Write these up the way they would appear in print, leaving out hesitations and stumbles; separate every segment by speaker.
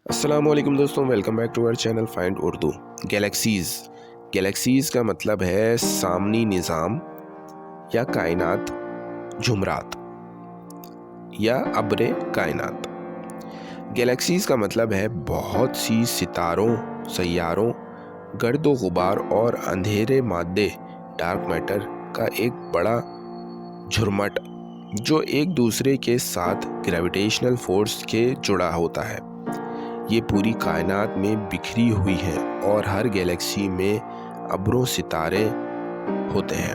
Speaker 1: السلام علیکم دوستوں، welcome back to our channel find Urdu. Galaxies کا مطلب ہے سامنی نظام یا کائنات جمرات یا ابر کائنات۔ گیلیکسیز کا مطلب ہے بہت سی ستاروں، سیاروں، گرد و غبار اور اندھیرے مادے ڈارک میٹر کا ایک بڑا جھرمٹ جو ایک دوسرے کے ساتھ گریویٹیشنل فورس کے جڑا ہوتا ہے۔ یہ پوری کائنات میں بکھری ہوئی ہیں اور ہر گیلیکسی میں ابروں ستارے ہوتے ہیں۔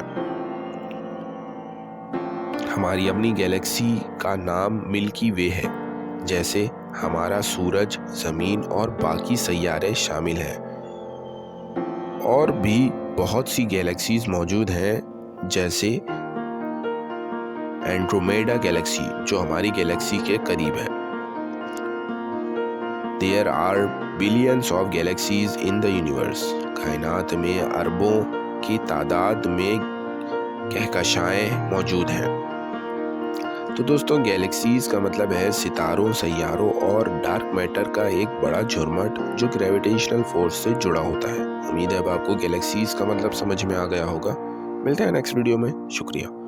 Speaker 1: ہماری اپنی گیلیکسی کا نام ملکی وے ہے، جیسے ہمارا سورج، زمین اور باقی سیارے شامل ہیں۔ اور بھی بہت سی گیلیکسیز موجود ہیں، جیسے اینڈرومیڈا گیلیکسی جو ہماری گیلیکسی کے قریب ہے۔ There are billions of galaxies in the universe۔ کائنات میں اربوں کی تعداد میں کہکشائیں موجود ہیں۔ تو دوستوں، گیلیکسیز کا مطلب ہے ستاروں، سیاروں اور ڈارک میٹر کا ایک بڑا جھرمٹ جو گریویٹیشنل فورس سے جڑا ہوتا ہے۔ امید ہے اب آپ کو گیلیکسیز کا مطلب سمجھ میں آ گیا ہوگا۔ ملتے ہیں نیکسٹ ویڈیو میں، شکریہ۔